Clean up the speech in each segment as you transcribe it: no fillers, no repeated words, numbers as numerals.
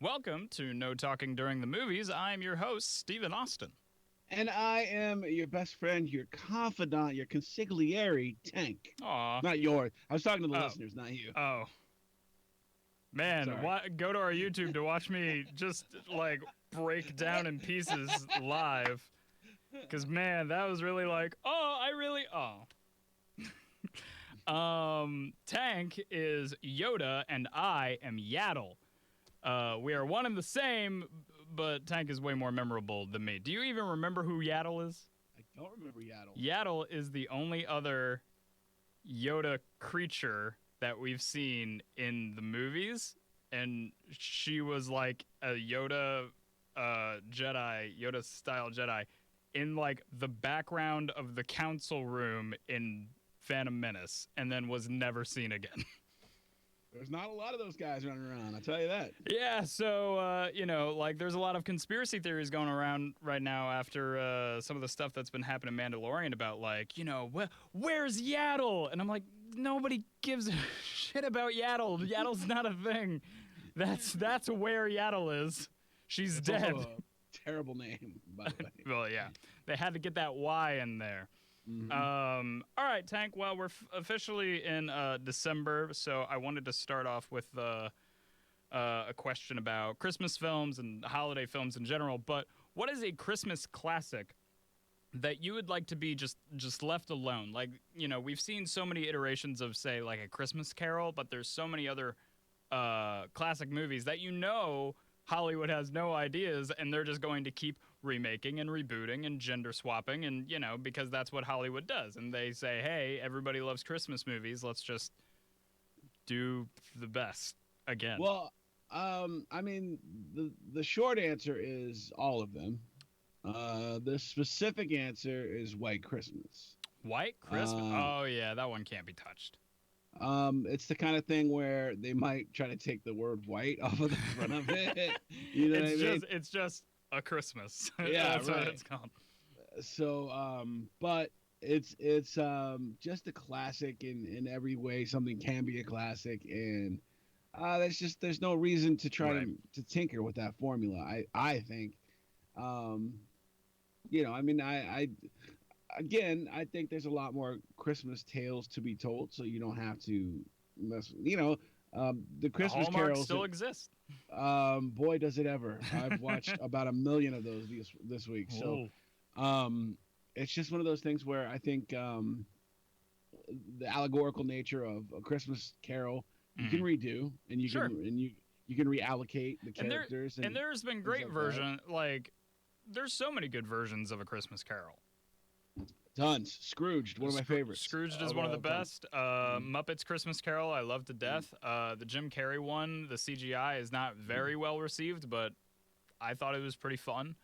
Welcome to No Talking During the Movies. I'm your host, Stephen Austin. And I am your best friend, your confidant, your consigliere, Tank. Aw. Not yours. I was talking to the Oh. listeners, not you. Oh. Man, Sorry. go to our YouTube to watch me just, break down in pieces live. Because, man, that was really Tank is Yoda, and I am Yaddle. We are one and the same, but Tank is way more memorable than me. Do you even remember who Yaddle is? I don't remember Yaddle. Yaddle is the only other Yoda creature that we've seen in the movies, and she was like a Yoda Jedi, Yoda-style Jedi, in like the background of the council room in Phantom Menace, and then was never seen again. There's not a lot of those guys running around, I'll tell you that. Yeah, so, there's a lot of conspiracy theories going around right now after some of the stuff that's been happening in Mandalorian about, where's Yaddle? And I'm like, nobody gives a shit about Yaddle. Yaddle's not a thing. That's where Yaddle is. She's It's dead. also a terrible name, by the way. Well, yeah. They had to get that Y in there. Mm-hmm. All right, Tank. Well, we're officially in December, so I wanted to start off with a question about Christmas films and holiday films in general. But what is a Christmas classic that you would like to be just left alone? Like, we've seen so many iterations of, say, like A Christmas Carol, but there's so many other classic movies that Hollywood has no ideas, and they're just going to keep remaking and rebooting and gender swapping, and, because that's what Hollywood does. And they say, hey, everybody loves Christmas movies. Let's just do the best again. Well, the short answer is all of them. The specific answer is White Christmas. White Christmas? Oh, yeah, that one can't be touched. It's the kind of thing where they might try to take the word white off of the front of it. You know what I mean? It's just a Christmas. Yeah, That's right. what it's called. So, but it's just a classic in every way. Something can be a classic, and there's no reason to try to tinker with that formula. I think, I think there's a lot more Christmas tales to be told, so you don't have to mess. The Christmas Hallmark carols still exist. Boy, does it ever! I've watched about 1 million of those this week. So, it's just one of those things where I think the allegorical nature of A Christmas Carol you can redo, and you can reallocate the characters. And there's been great there's so many good versions of A Christmas Carol. Tons. Scrooged, one of my favorites. Scrooged is one of the best. Muppets Christmas Carol, I love to death. The Jim Carrey one, the CGI is not very well received, but I thought it was pretty fun.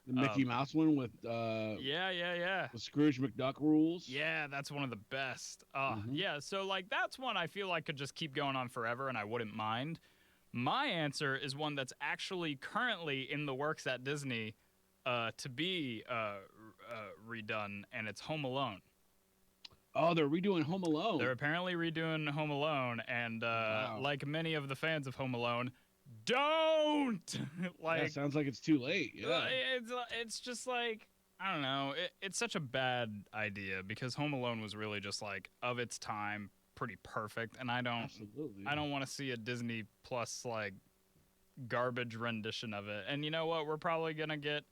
The Mickey Mouse one with with Scrooge McDuck rules. Yeah, that's one of the best. Yeah, so that's one I feel like could just keep going on forever, and I wouldn't mind. My answer is one that's actually currently in the works at Disney to be redone, and it's Home Alone. Oh, they're redoing Home Alone. They're apparently redoing Home Alone, and like many of the fans of Home Alone, don't! Sounds like it's too late. Yeah. It's just I don't know. It's such a bad idea because Home Alone was really just of its time, pretty perfect, and I don't want to see a Disney Plus garbage rendition of it. And you know what? We're probably gonna get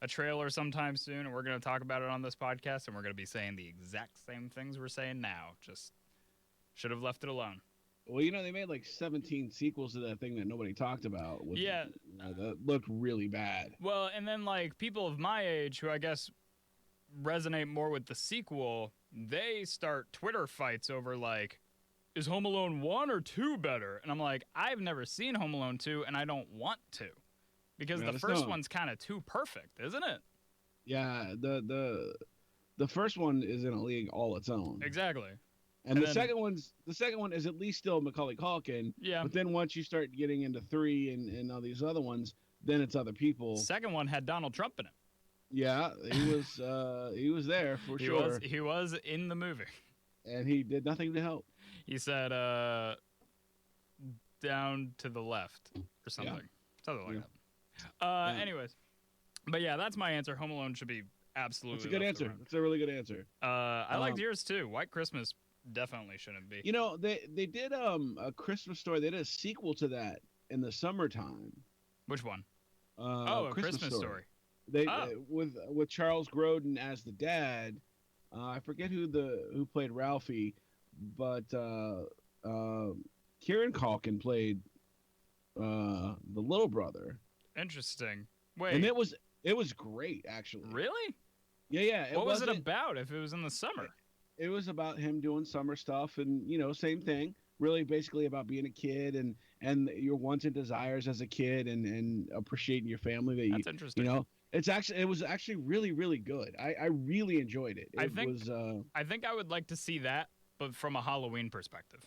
a trailer sometime soon, and we're gonna talk about it on this podcast, and we're gonna be saying the exact same things we're saying now. Just should have left it alone. Well, they made 17 sequels to that thing that nobody talked about. That looked really bad. Well, and then people of my age who I guess resonate more with the sequel, they start Twitter fights over is Home Alone 1 or 2 better? And I'm like, I've never seen Home Alone 2, and I don't want to. Because the first one's kind of too perfect, isn't it? Yeah, the first one is in a league all its own. Exactly. And the second one is at least still Macaulay Culkin. Yeah. But then once you start getting into 3 and all these other ones, then it's other people. Second one had Donald Trump in it. Yeah, he was there for sure. He was in the movie. And he did nothing to help. He said down to the left or something. Something like Yeah. that. Yeah. Anyways, but yeah, that's my answer. Home Alone should be absolutely. That's a good left answer. alone. That's a really good answer. I liked Um, yours too. White Christmas definitely shouldn't be. they did a Christmas Story. They did a sequel to that in the summertime. Which one? Oh, A Christmas Christmas Story. Story. They Oh, with Charles Grodin as the dad. I forget who played Ralphie, but Kieran Culkin played the little brother, interesting. and Wait, it was great actually. really? Yeah. What was it about if it was in the summer? It was about him doing summer stuff, and same thing. Really, basically about being a kid and your wants and desires as a kid, and appreciating your family that That's you interesting. know. It was actually really really good. I really enjoyed it. I It think was I think I would like to see that, but from a Halloween perspective.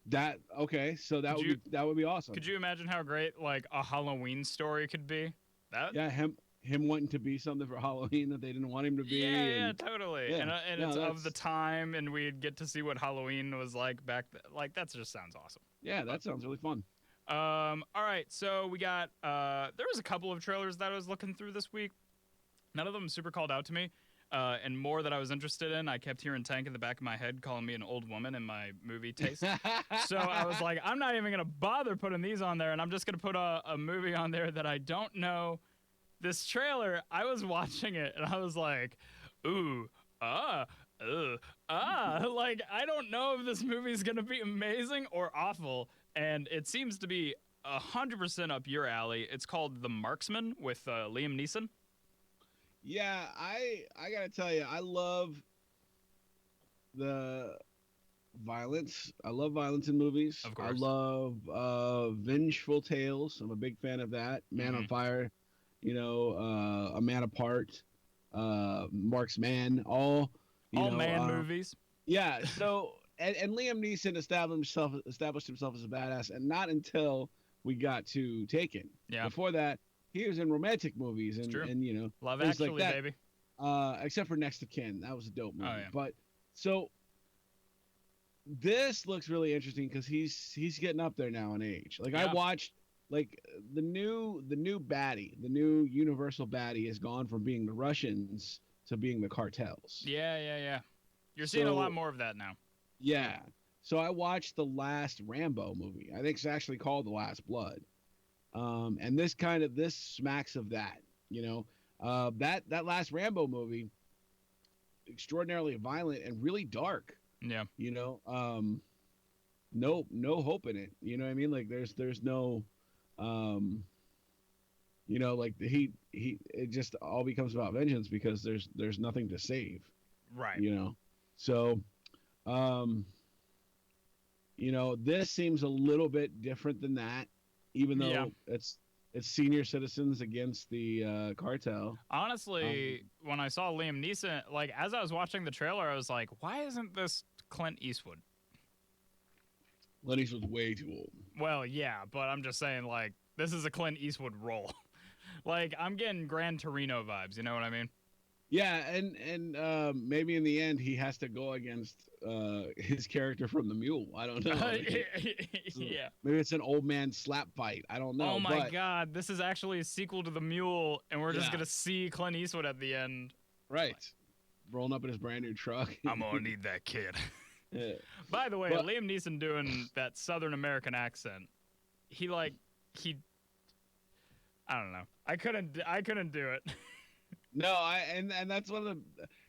that okay. So Could you that would be awesome. could you imagine how great like a Halloween story could be? That Yeah, him wanting to be something for Halloween that they didn't want him to be, yeah, and totally. yeah, And no, it's of the that's time, and we'd get to see what Halloween was like back. Like that just sounds awesome. yeah, But that sounds really fun. all right, so we got there was a couple of trailers that I was looking through this week. None of them super called out to me. And more that I was interested in, I kept hearing Tank in the back of my head calling me an old woman in my movie taste. So I was like, I'm not even going to bother putting these on there, and I'm just going to put a movie on there that I don't know. This trailer, I was watching it, and I was like, ooh, like, I don't know if this movie is going to be amazing or awful, and it seems to be 100% up your alley. It's called The Marksman with Liam Neeson. Yeah, I gotta tell you, I love the violence. I love violence in movies. Of I course. love vengeful tales. I'm a big fan of that. Man on Mhm. Fire, A Man Apart, Marksman, all All man movies. yeah. So and Liam Neeson established himself as a badass, and not until we got to Taken. Yeah, Before that, he was in romantic movies it's true. and Love things like Actually, that. baby. Except for Next of Kin, that was a dope movie. Oh, yeah. But so this looks really interesting because he's getting up there now in age. Like I Yeah. watched like the new baddie, the new Universal baddie has gone from being the Russians to being the cartels. Yeah. You're seeing a lot So more of that now. yeah. So I watched the last Rambo movie. I think it's actually called The Last Blood. And this smacks of that, that last Rambo movie, extraordinarily violent and really dark, Yeah. no hope in it. You know what I mean? Like there's no, like it just all becomes about vengeance because there's nothing to save, Right. So, this seems a little bit different than that, even Yeah. though it's senior citizens against the cartel. Honestly, when I saw Liam Neeson, like as I was watching the trailer, I was like, why isn't this Clint Eastwood? Lenny's was way too old. Well, yeah, but I'm just saying, like, this is a Clint Eastwood role. Like, I'm getting Gran Torino vibes. You know what I mean? Yeah, and maybe in the end he has to go against his character from The Mule. I don't know. Yeah. Maybe it's an old man slap fight. I don't know. Oh my but, God, this is actually a sequel to The Mule, and we're just Yeah. gonna see Clint Eastwood at the end. Right. Rolling up in his brand new truck. I'm gonna need that kid. Yeah. By the way, But- Liam Neeson doing that Southern American accent, he I don't know. I couldn't do it. No, and that's one of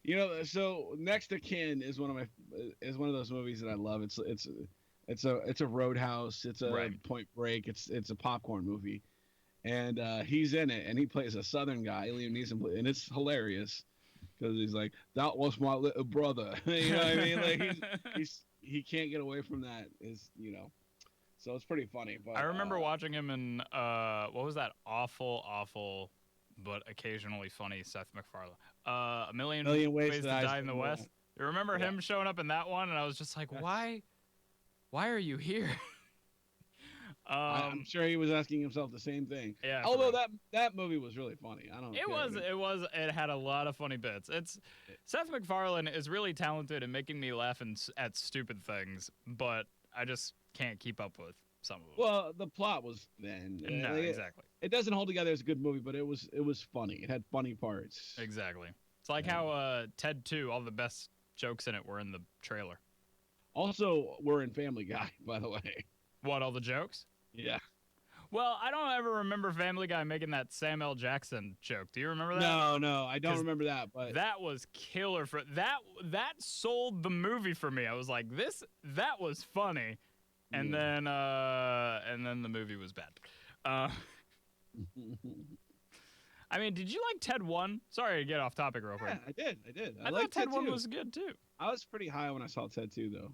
the so Next of Kin is one of those movies that I love. It's a Roadhouse, it's a Right. Point Break, it's a popcorn movie, and he's in it and he plays a Southern guy, Liam Neeson, and it's hilarious because he's like, that was my little brother. You know what I mean? Like he can't get away from that. So it's pretty funny. But I remember watching him in what was that awful but occasionally funny Seth MacFarlane. A Million Ways to Die in the West. You remember him showing up in that one, and I was just like, why are you here? I'm sure he was asking himself the same thing. Yeah. Although that movie was really funny. I don't know. It had a lot of funny bits. Seth MacFarlane is really talented at making me laugh at stupid things, but I just can't keep up with some of them. Well, the plot was thin. No, exactly. It doesn't hold together as a good movie, but it was funny. It had funny parts. Exactly. It's like how Ted 2, all the best jokes in it were in the trailer. Also, we're in Family Guy, by the way. What, all the jokes? Yeah. Well, I don't ever remember Family Guy making that Sam L. Jackson joke. Do you remember that? No, I don't remember that. But that was killer for that. That sold the movie for me. I was like, that was funny, and then the movie was bad. I mean, did you like Ted 1? Sorry to get off topic real quick. Yeah, I did. I thought Ted 1 was good too. I was pretty high when I saw Ted 2, though.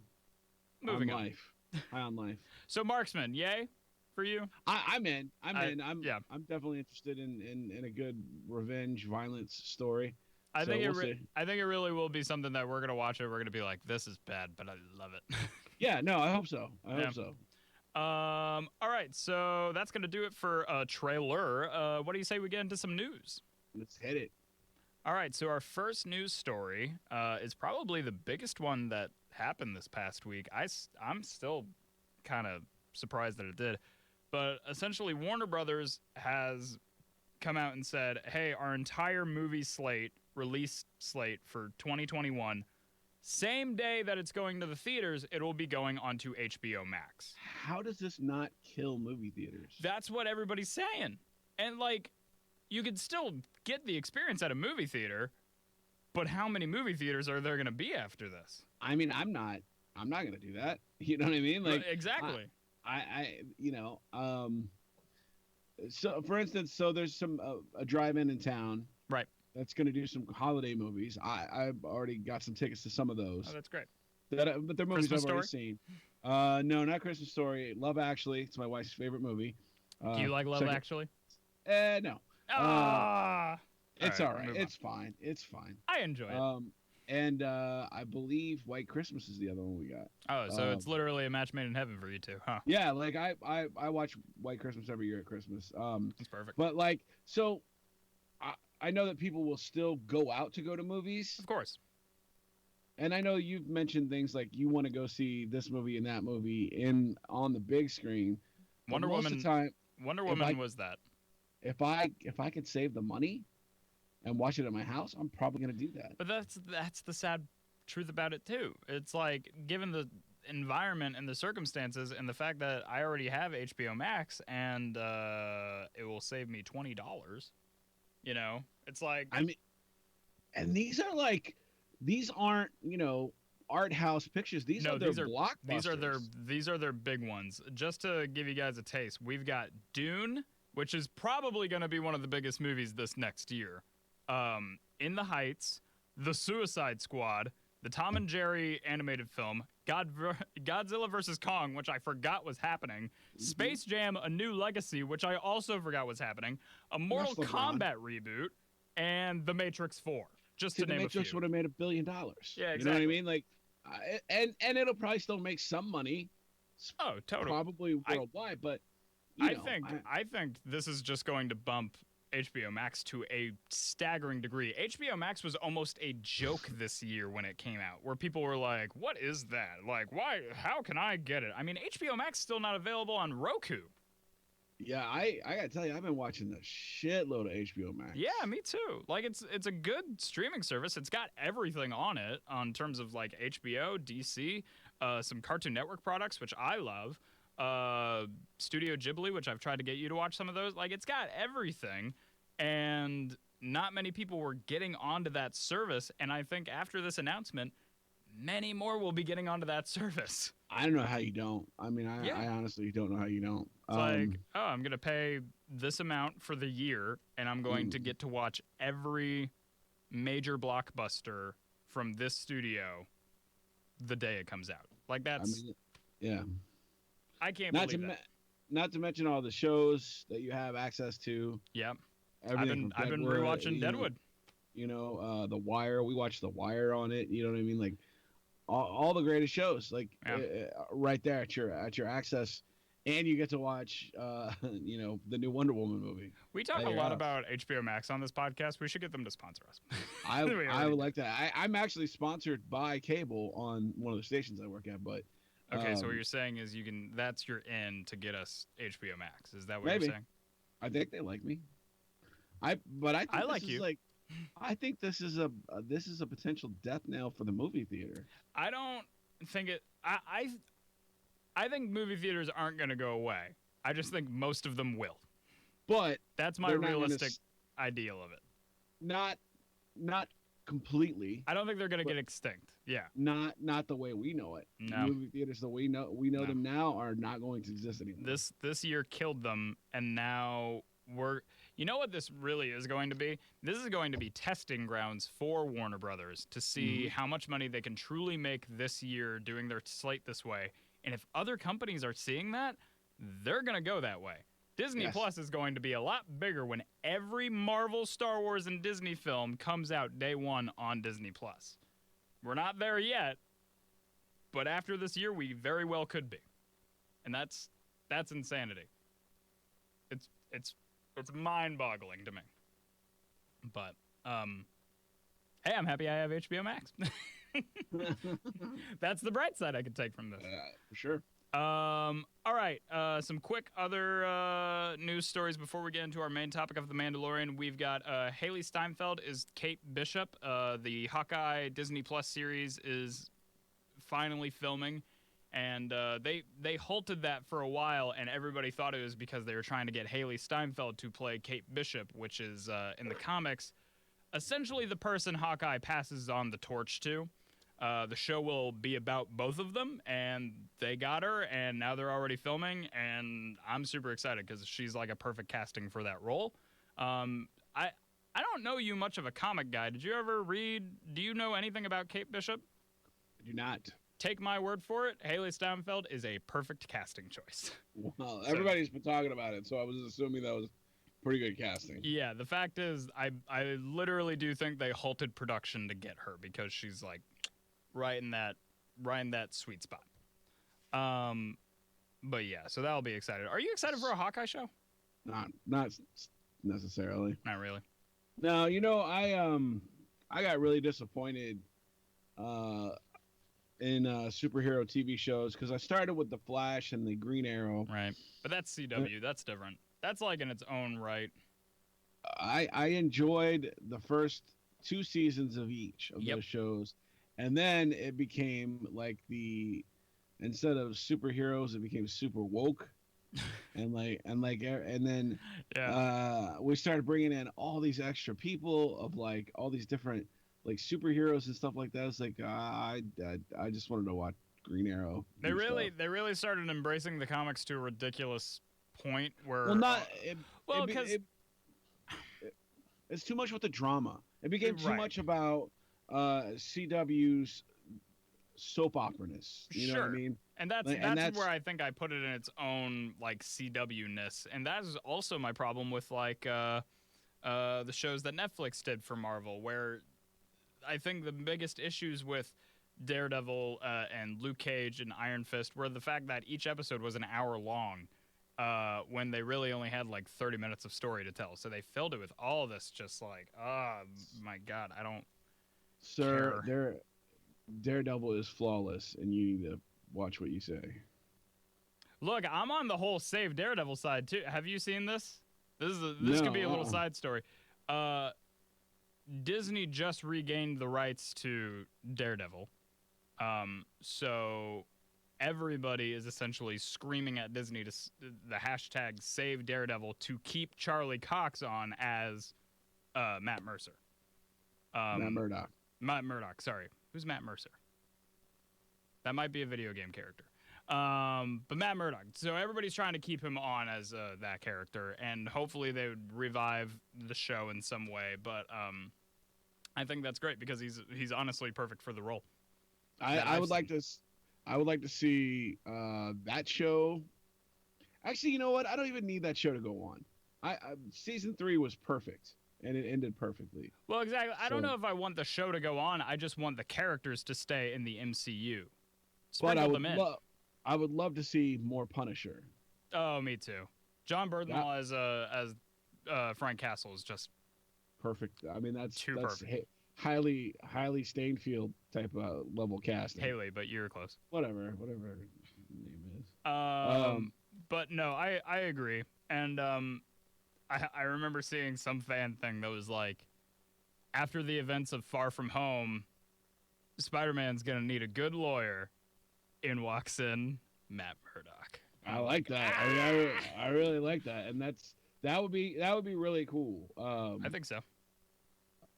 Moving on. Life. High on life. So Marksman, yay for you? I'm in. I'm definitely interested in a good revenge violence story. I think it really will be something that we're gonna watch it. We're gonna be like, this is bad, but I love it. Yeah, no, I hope so. I hope so. All right, so that's gonna do it for a trailer. What do you say we get into some news? Let's hit it. All right, so our first news story is probably the biggest one that happened this past week. I'm still kind of surprised that it did, but essentially Warner Brothers has come out and said, hey, our entire movie release slate for 2021, same day that it's going to the theaters, it will be going onto HBO Max. How does this not kill movie theaters? That's what everybody's saying. And like, you could still get the experience at a movie theater, but how many movie theaters are there going to be after this? I mean, I'm not going to do that. You know what I mean? Like, exactly. So for instance, there's a drive-in in town. Right. That's going to do some holiday movies. I've already got some tickets to some of those. Oh, that's great. But they're movies Christmas I've already seen. No, not Christmas Story. Love Actually. It's my wife's favorite movie. Do you like Love Actually? No. It's all right. It's fine. It's fine. I enjoy it. And I believe White Christmas is the other one we got. Oh, so it's literally a match made in heaven for you two, huh? Yeah, like I watch White Christmas every year at Christmas. That's perfect. But like, so I know that people will still go out to go to movies. Of course. And I know you've mentioned things like you want to go see this movie and that movie on the big screen. Wonder Woman was that. If I could save the money and watch it at my house, I'm probably going to do that. But that's the sad truth about it too. It's like, given the environment and the circumstances and the fact that I already have HBO Max and it will save me $20, you know, it's like, I mean, and these aren't, art house pictures. These are blockbusters. These are their big ones. Just to give you guys a taste, we've got Dune, which is probably going to be one of the biggest movies this next year. In the Heights, The Suicide Squad, the Tom and Jerry animated film, Godzilla vs. Kong, which I forgot was happening, Space Jam: A New Legacy, which I also forgot was happening, a Mortal Kombat reboot, and The Matrix 4. Just to name a few. The Matrix would have made $1 billion. Yeah, exactly. You know what I mean? Like, and it'll probably still make some money. Oh, totally. Probably worldwide, but I think this is just going to bump HBO Max to a staggering degree. HBO Max was almost a joke this year when it came out, where people were like, what is that? Like, why? How can I get it? I mean, HBO Max is still not available on Roku. Yeah, I gotta tell you, I've been watching the shitload of HBO Max. Yeah, me too. Like, it's a good streaming service. It's got everything on it on terms of like HBO, DC, some Cartoon Network products, which I love. Studio Ghibli, which I've tried to get you to watch some of those. Like, it's got everything, and not many people were getting onto that service. And I think after this announcement, many more will be getting onto that service. I don't know how you don't. I mean, I honestly don't know how you don't. It's like, I'm going to pay this amount for the year, and I'm going to get to watch every major blockbuster from this studio the day it comes out. Like, that's... yeah. I can't believe that. Not to mention all the shows that you have access to. Yep. I've been rewatching Deadwood. The Wire. We watched The Wire on it. You know what I mean? Like all the greatest shows, like right there at your access, and you get to watch, the new Wonder Woman movie. We talk a lot about HBO Max on this podcast. We should get them to sponsor us. I would like that. I'm actually sponsored by cable on one of the stations I work at, but Okay, so what you're saying is that's your in to get us HBO Max. Is that what Maybe. you're saying? I think they like me. But I I think this like is you. like, I think this is a potential death knell for the movie theater. I don't think it. I think movie theaters aren't going to go away. I just think most of them will. But That's my they're not going realistic to ideal of it. not completely, I don't think they're going to but get extinct. Yeah. not the way we know it. No. Movie theaters the way we know No. them now are not going to exist anymore. This year killed them, and now we're. You know what this really is going to be? This is going to be testing grounds for Warner Brothers to see how much money they can truly make this year doing their slate this way. And if other companies are seeing that, they're going to go that way. Disney Plus is going to be a lot bigger when every Marvel, Star Wars, and Disney film comes out day one on Disney Plus. We're not there yet, but after this year, we very well could be, and that's insanity. It's mind-boggling to me. But hey, I'm happy I have HBO Max. That's the bright side I could take from this. For sure. All right. Some quick other news stories before we get into our main topic of The Mandalorian. We've got Haley Steinfeld is Kate Bishop. The Hawkeye Disney Plus series is finally filming, and they halted that for a while, and everybody thought it was because they were trying to get Haley Steinfeld to play Kate Bishop, which is in the comics essentially the person Hawkeye passes on the torch to. The show will be about both of them, and they got her, and now they're already filming, and I'm super excited because she's like a perfect casting for that role. I don't know you much of a comic guy. Did you ever read? Do you know anything about Kate Bishop? I do not. Take my word for it. Haley Steinfeld is a perfect casting choice. Well, everybody's been talking about it, so I was assuming that was pretty good casting. Yeah, the fact is, I literally do think they halted production to get her because she's like right in that sweet spot. But yeah, so that'll be excited. Are you excited for a Hawkeye show? Not necessarily. Not really. No, I got really disappointed in superhero TV shows because I started with the Flash and the Green Arrow. Right, but that's CW. That's different. That's like in its own right. I enjoyed the first 2 seasons of each of those shows, and then it became like instead of superheroes, it became super woke, and then we started bringing in all these extra people of like all these different like superheroes and stuff like that. It's like I just wanted to watch Green Arrow. They really started embracing the comics to a ridiculous point where it's too much with the drama. It became too much about CW's soap opera-ness. You know what I mean? And that's where I think I put it in its own like CW-ness. And that is also my problem with like the shows that Netflix did for Marvel, where I think the biggest issues with Daredevil and Luke Cage and Iron Fist were the fact that each episode was an hour long when they really only had like 30 minutes of story to tell. So they filled it with all this just like, oh my God, I don't care. Daredevil is flawless, and you need to watch what you say. Look, I'm on the whole Save Daredevil side too. Have you seen this? This could be a little side story. Disney just regained the rights to Daredevil. So everybody is essentially screaming at Disney to the hashtag Save Daredevil to keep Charlie Cox on as Matt Mercer. Matt Murdock. Matt Murdock, sorry. Who's Matt Mercer? That might be a video game character. But Matt Murdock. So everybody's trying to keep him on as that character, and hopefully they would revive the show in some way. But I think that's great because he's honestly perfect for the role. I would like to see that show. Actually, you know what? I don't even need that show to go on. Season 3 was perfect, and it ended perfectly. Well, exactly. I don't know if I want the show to go on. I just want the characters to stay in the MCU. Sprinkle them in. I would love to see more Punisher. Oh, me too. John Bernthal as Frank Castle is just perfect. I mean, that's perfect. Highly Stainfield type level casting. Haley, but you're close. Whatever. Um, But no, I agree. And I remember seeing some fan thing that was like, after the events of Far From Home, Spider-Man's gonna need a good lawyer. In walks in Matt Murdock. I I'm like like, that. I mean, ah! I really like that, and that would be really cool. I think so.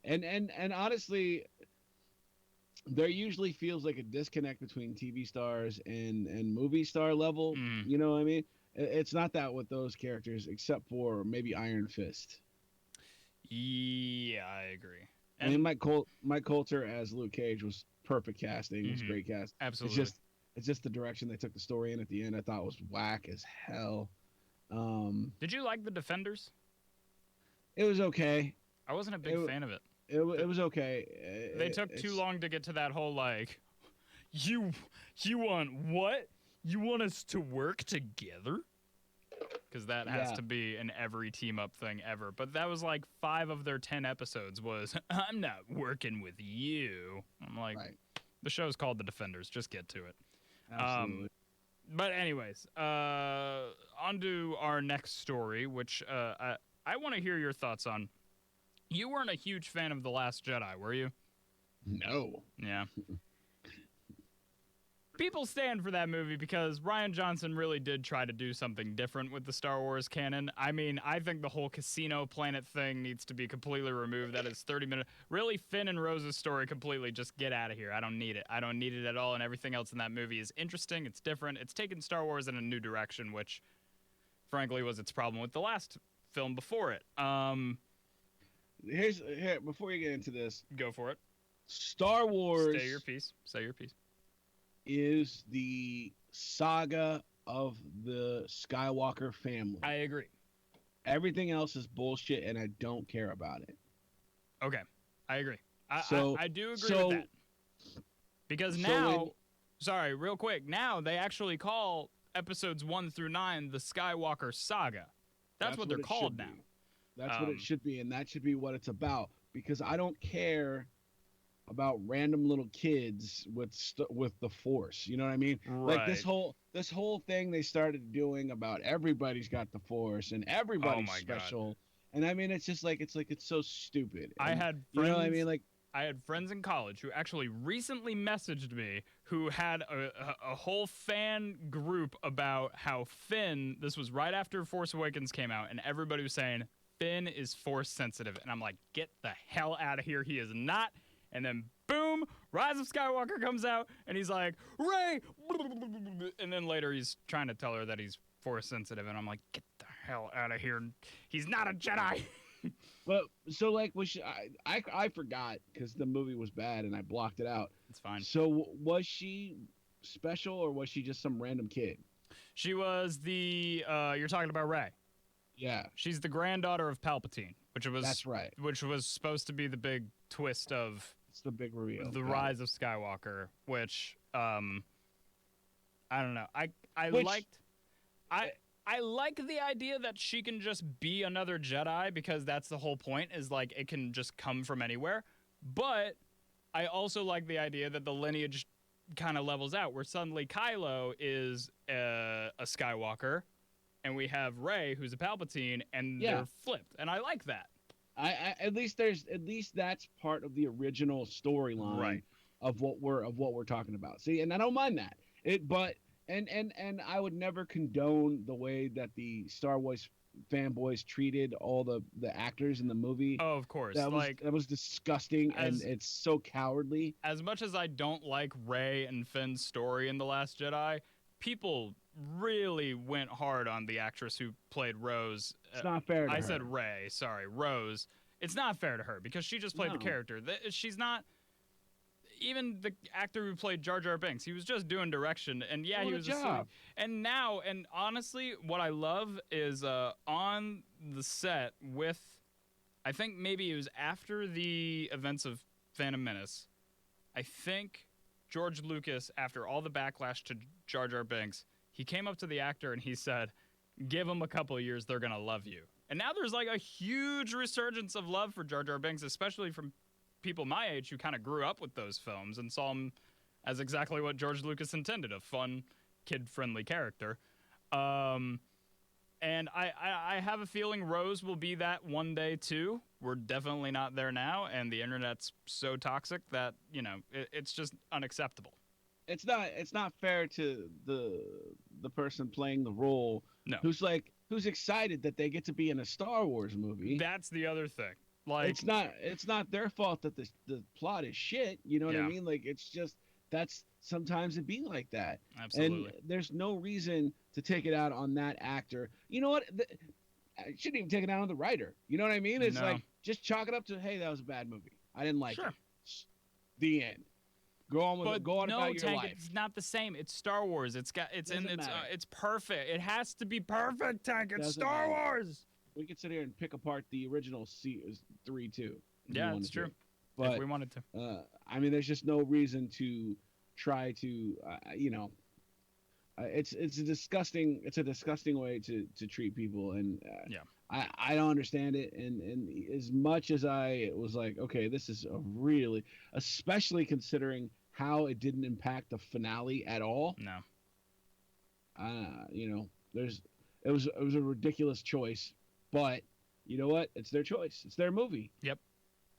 And honestly, there usually feels like a disconnect between TV stars and movie star level. Mm, You know what I mean? It's not that with those characters, except for maybe Iron Fist. yeah, I agree. I mean, And Mike Coulter as Luke Cage was perfect casting. It was mhm, great cast. It's absolutely. just it's just the direction they took the story in at the end. I thought was whack as hell. Um, Did you like the Defenders? it was okay. I wasn't a It big fan of it. it was okay. They took too It's long to get to that whole like, you you want what? You want us to work together? Because that has yeah, to be in every team up thing ever. But that was like 5 of their 10 episodes was I'm not working with you. I'm like, right. the show's called The Defenders. Just get to it. Um, Absolutely. but anyways, on to our next story, which I want to hear your thoughts on. You weren't a huge fan of The Last Jedi, were you? No. Yeah. People stand for that movie because Rian Johnson really did try to do something different with the Star Wars canon. I mean, I think the whole casino planet thing needs to be completely removed. That is 30 minutes. Really, Finn and Rose's story completely. Just get out of here. I don't need it. I don't need it at all. And everything else in that movie is interesting. It's different. It's taken Star Wars in a new direction, which, frankly, was its problem with the last film before it. Here before you get into this, Go for it. Star Wars Stay your piece. Say your piece. is the saga of the Skywalker family. I agree. Everything else is bullshit, and I don't care about it. Okay, I agree. So I do agree so with that. Because so now, when, sorry, real quick, now they actually call episodes 1 through 9 the Skywalker Saga. That's what they're it called should now. be. That's what it Um, should be, and that should be what it's about. Because I don't care about random little kids with the Force. You know what I mean? Like right. this whole thing they started doing about everybody's got the Force and Oh everybody's my God. special. And I mean, it's just like it's so stupid. I And had you know what I friends. mean? Like I had friends in college who actually recently messaged me who had a whole fan group about how Finn, this was right after Force Awakens came out, and everybody was saying Finn is Force sensitive. And I'm like, get the hell out of here. He is not. And then boom, Rise of Skywalker comes out, and he's like, Rey! And then later he's trying to tell her that he's Force sensitive, and I'm like, get the hell out of here. He's not a Jedi. but so like I forgot because the movie was bad and I blocked it out. It's fine. So was she special or was she just some random kid? She was the, you're talking about Rey. Yeah, She's the granddaughter of Palpatine, that's right. which was supposed to be the big twist of It's the big reveal. the Got Rise of Skywalker, which I don't know. I Which- liked I like the idea that she can just be another Jedi because that's the whole point is like it can just come from anywhere. But I also like the idea that the lineage kind of levels out where suddenly Kylo is a Skywalker and we have Rey who's a Palpatine and Yeah. they're flipped. And I like that. I at least that's part of the original storyline Right. of what we're talking about. See, and I don't mind that. And I would never condone the way that the Star Wars fanboys treated all the actors in the movie. Oh, of course. That was disgusting as- and it's so cowardly. As much as I don't like Rey and Finn's story in The Last Jedi, people really went hard on the actress who played Rose. It's not fair to I her. said Rey, sorry, Rose. It's not fair to her because she just played the No. character. She's not. Even the actor who played Jar Jar Binks, he was just doing direction, and yeah, Doing he a was job. asleep. And now, and honestly, what I love is on the set with, I think maybe it was after the events of Phantom Menace. I think George Lucas, after all the backlash to Jar Jar Binks, he came up to the actor and he said, give them a couple of years, they're going to love you. And now there's like a huge resurgence of love for Jar Jar Binks, especially from people my age who kind of grew up with those films and saw them as exactly what George Lucas intended, a fun kid-friendly character. And I have a feeling Rose will be that one day too. We're definitely not there now, and the internet's so toxic that it's just unacceptable. It's not fair to the person playing the role No, who's excited that they get to be in a Star Wars movie. that's the other thing. Like, it's not their fault that the plot is shit. You know what I Yeah. mean? Like, it's just that's sometimes it be like that. Absolutely. And there's no reason to take it out on that actor. You know what? I shouldn't even take it out on the writer. You know what I mean? It's No. like just chalk it up to, hey, that was a bad movie. I didn't like Sure. it. The end. Go on with But it. Go on no, about your Tank, life. it's not the same. It's Star Wars. It's Doesn't matter. it's perfect. It has to be perfect, Tank. It's Doesn't Star matter. Wars. We could sit here and pick apart the original 3 too. Yeah, it's true. But If we wanted to. I mean, there's just no reason to try to, it's a disgusting way to treat people, and Yeah. I don't understand it. And as much as I was like, okay, this is a really, especially considering how it didn't impact the finale at all. No. It was a ridiculous choice, but you know what? It's their choice. It's their movie. Yep.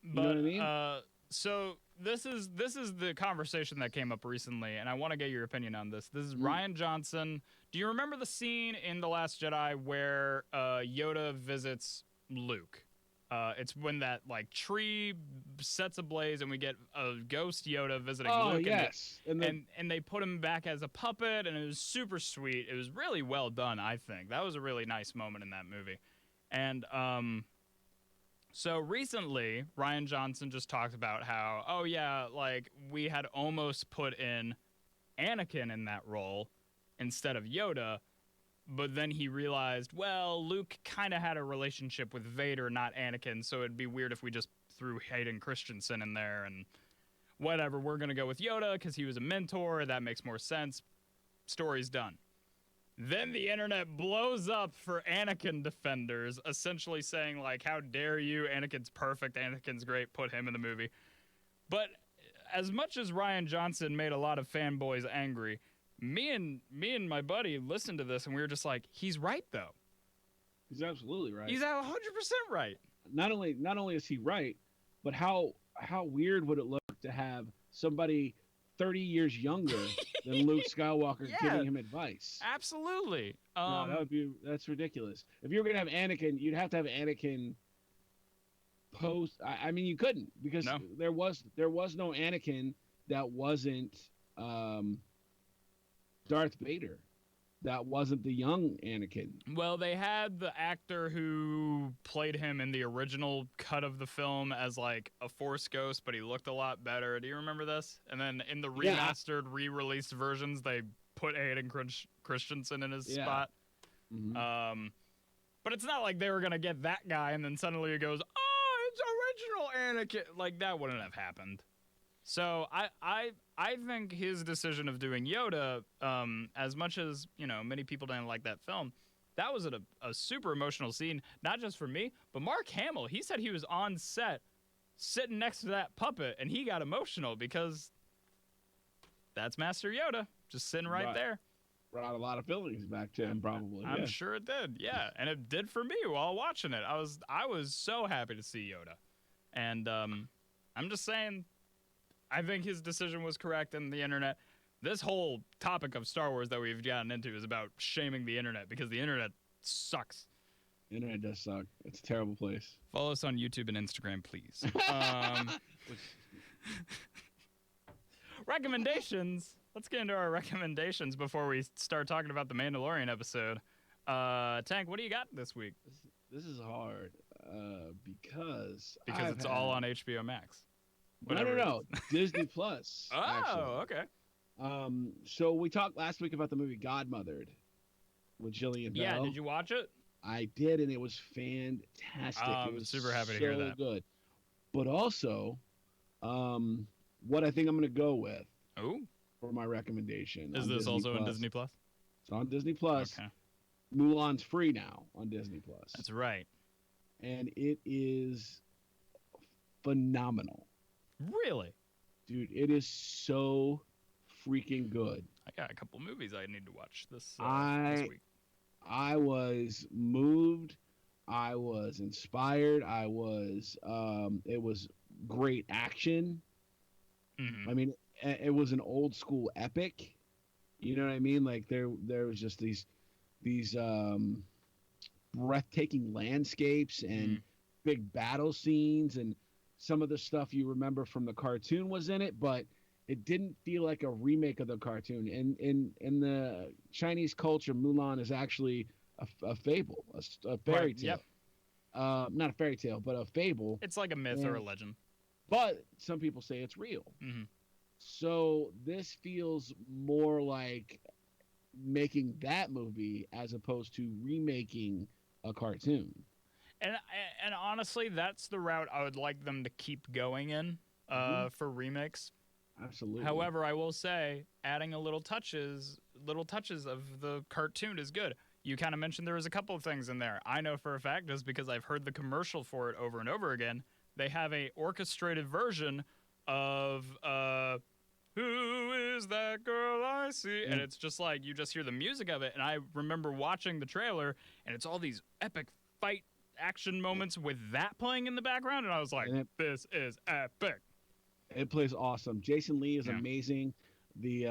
You But know what I mean? so this is the conversation that came up recently, and I want to get your opinion on this. This is Mm. Ryan Johnson. Do you remember the scene in The Last Jedi where Yoda visits Luke? It's when that like tree sets ablaze, and we get a ghost Yoda visiting Oh Luke. yes, And they put him back as a puppet, and it was super sweet. It was really well done, I think. That was a really nice moment in that movie. And so recently, Ryan Johnson just talked about how, oh yeah, like we had almost put in Anakin in that role instead of Yoda, but then he realized, well, Luke kind of had a relationship with Vader, not Anakin, so it'd be weird if we just threw Hayden Christensen in there and whatever. We're going to go with Yoda because he was a mentor. That makes more sense. Story's done. Then the internet blows up for Anakin defenders, essentially saying, like, how dare you? Anakin's perfect. Anakin's great. Put him in the movie. But as much as Ryan Johnson made a lot of fanboys angry, me and my buddy listened to this, and we were just like, he's right, though. he's absolutely right. He's 100% right. Not only is he right, but how weird would it look to have somebody 30 years younger than Luke Skywalker Yeah. giving him advice? Absolutely. No, that's ridiculous. If you were gonna have Anakin, you'd have to have Anakin post. I mean, you couldn't, because No. there was no Anakin that wasn't Darth Vader. That wasn't the young Anakin. Well, they had the actor who played him in the original cut of the film as like a Force ghost, but he looked a lot better. Do you remember this? And then in the Yeah. remastered, re-released versions, they put Hayden Christensen in his Yeah. spot. Mhm. But it's not like they were gonna get that guy, and then suddenly it goes, "Oh, it's original Anakin." Like that wouldn't have happened. So I think his decision of doing Yoda, as much as many people didn't like that film, that was a super emotional scene, not just for me, but Mark Hamill. He said he was on set, sitting next to that puppet, and he got emotional because that's Master Yoda, just sitting right there. Brought a lot of feelings back to him, probably. I'm yeah. sure it did, yeah, and it did for me while watching it. I was so happy to see Yoda, and I'm just saying, I think his decision was correct, and the internet. This whole topic of Star Wars that we've gotten into is about shaming the internet because the internet sucks. The internet does suck. It's a terrible place. Follow us on YouTube and Instagram, please. Recommendations. Let's get into our recommendations before we start talking about the Mandalorian episode. Tank, what do you got this week? This is hard because It's all on HBO Max. No. Disney Plus. Oh, actually. Okay. So we talked last week about the movie Godmothered with Jillian Bell. Yeah, did you watch it? I did, and it was fantastic. I'm It was super happy to hear so that. good. But also, what I think I'm going to go with Oh, for my recommendation is on this Disney also on Plus. Disney Plus? It's on Disney Plus. Okay, Mulan's free now on Disney Plus, that's right. and it is phenomenal. Really? Dude, it is so freaking good. I got a couple movies I need to watch this I week. I was moved. I was inspired. It was great action. Hmm. I mean, it was an old school epic. You know what I mean? Like there was just these breathtaking landscapes and Mm. big battle scenes, and some of the stuff you remember from the cartoon was in it, but it didn't feel like a remake of the cartoon. And in the Chinese culture, Mulan is actually a fable, a Right. fairy Yep. tale. Not a fairy tale, but a fable. It's like a myth or a And legend. but some people say it's real. Hmm. So this feels more like making that movie as opposed to remaking a cartoon. And and honestly, that's the route I would like them to keep going in Hmm. for remakes. Absolutely. However, I will say adding little touches of the cartoon is good. You kind of mentioned there was a couple of things in there. I know for a fact, just because I've heard the commercial for it over and over again, they have a orchestrated version of "Who is that girl I see?" Yeah. And it's just like you just hear the music of it. And I remember watching the trailer, and it's all these epic fight action moments with that playing in the background, and I was like, And "This is epic." it plays awesome. Jason Lee is Yeah, amazing. The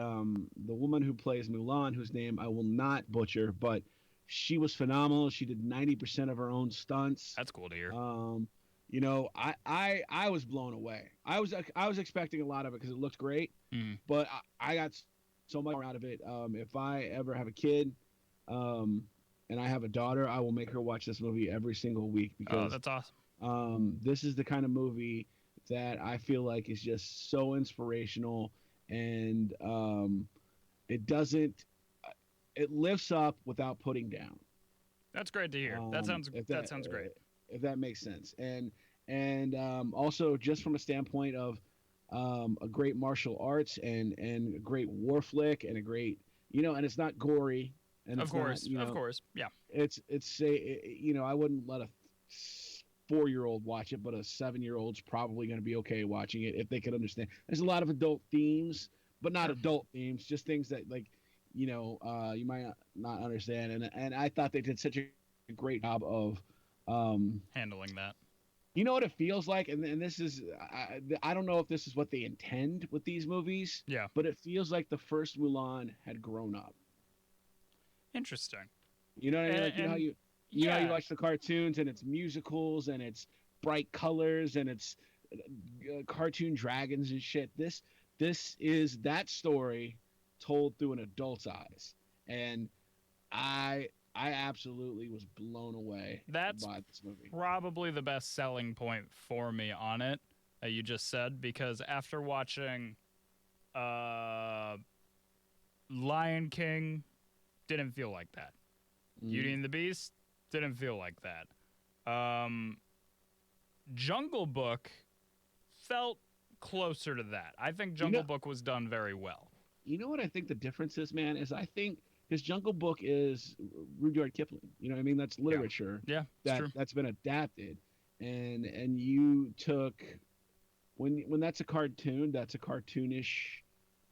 woman who plays Mulan, whose name I will not butcher, but she was phenomenal. She did 90% of her own stunts. that's cool to hear. Um, I was blown away. I was expecting a lot of it because it looked great, Mm. but I got so much more out of it. If I ever have a kid, um, and I have a daughter, I will make her watch this movie every single week Oh, because that's awesome. this is the kind of movie that I feel like is just so inspirational, and it doesn't. It lifts up without putting down. That's great to hear. If That that sounds great. if that makes sense, and also just from a standpoint of a great martial arts and a great war flick and a great and it's not gory and Of it's not course, of course. Yeah, it's say I wouldn't let a 4-year-old watch it, but a 7-year-old's probably going to be okay watching it if they can understand. There's a lot of adult themes, but not sure. adult themes, just things that like you might not understand. And I thought they did such a great job of um, Handling that. you know what it feels like, and this is I don't know if this is what they intend with these movies, Yeah, but it feels like the first Mulan had grown up. interesting. You know what I mean? Like And how you yeah, watch the cartoons and it's musicals and it's bright colors and it's cartoon dragons and shit. This is that story told through an adult's eyes, and I absolutely was blown away that's by this movie. probably the best selling point for me on it that you just said because after watching uh Lion King, didn't feel like that. Beauty Mm. and the Beast, didn't feel like that. Jungle Book felt closer to that. I think You know, Jungle Book was done very well. you know what I think the difference is, man, is I think his Jungle Book is Rudyard Kipling. You know what I mean? That's Yeah. literature Yeah, it's true. that's been adapted, and you took when that's a cartoon, that's a cartoonish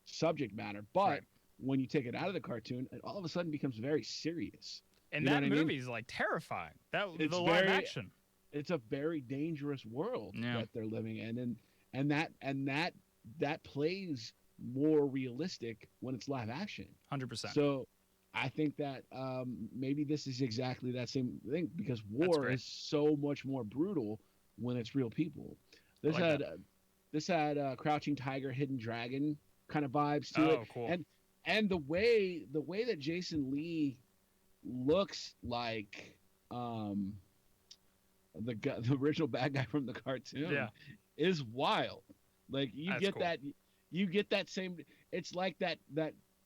subject matter. But Right. when you take it out of the cartoon, it all of a sudden becomes very serious. And You know that what I mean? movie's like terrifying. That It's the live very action. it's a very dangerous world Yeah. that they're living in, and that plays more realistic when it's live action. 100%. So I think that maybe this is exactly that same thing because That's war great. is so much more brutal when it's real people. I This like that. had this had Crouching Tiger, Hidden Dragon kind of vibes to it, Oh, cool. and the way that Jason Lee looks like the original bad guy from the cartoon Yeah, is wild. Like that's cool. you get that same. It's like that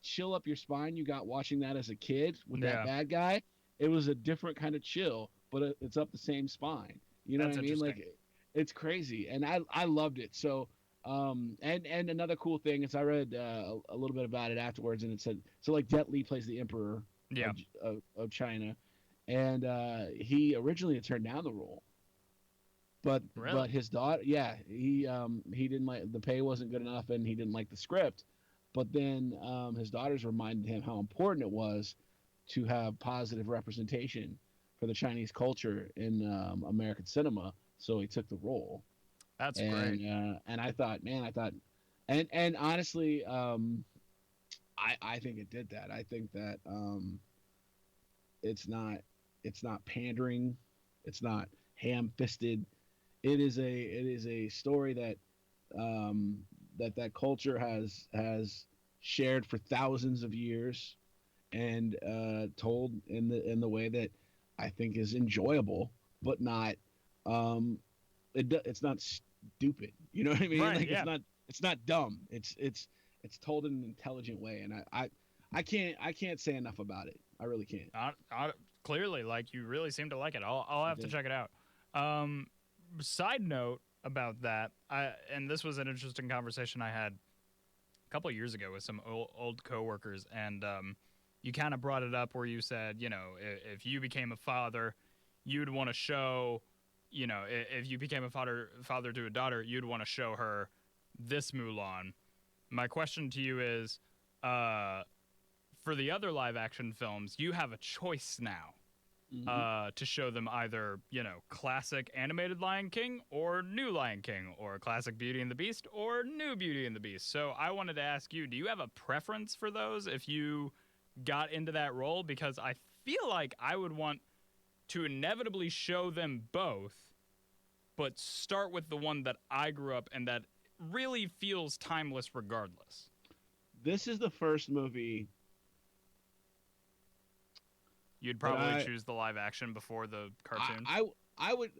chill up your spine you got watching that as a kid with that Yeah, bad guy. It was a different kind of chill, but it's up the same spine. You know that's what I mean? interesting. Like it's crazy, and I loved it. So and another cool thing is I read a little bit about it afterwards, and it said so like Jet Li plays the emperor Yeah, of China, and he originally had turned down the role, but really. his daughter, yeah, he didn't like the pay wasn't good enough, and he didn't like the script. But then his daughters reminded him how important it was to have positive representation for the Chinese culture in American cinema. So he took the role, That's great. and I thought, man, and honestly, I think it did that. I think that it's not it's not pandering, it's not ham fisted. It is a story that that culture has shared for thousands of years and told in the way that I think is enjoyable, but not it's not stupid. You know what I mean? Right, Like yeah. it's not dumb. It's told in an intelligent way, and I can't say enough about it. I really can't. Clearly, like, you really seem to like it. I'll I have to did. check it out. Um, Side note about that, and this was an interesting conversation I had a couple years ago with some old coworkers, and you kind of brought it up where you said, if you became a father, you'd want to show, if you became a father to a daughter, you'd want to show her this Mulan. My question to you is, uh, for the other live action films, you have a choice now Hmm. to show them either, classic animated Lion King or new Lion King, or classic Beauty and the Beast or new Beauty and the Beast. So I wanted to ask you, do you have a preference for those if you got into that role? Because I feel like I would want to inevitably show them both, but start with the one that I grew up and that really feels timeless regardless. This is the first movie You'd that probably choose the live action before the I cartoon. I I would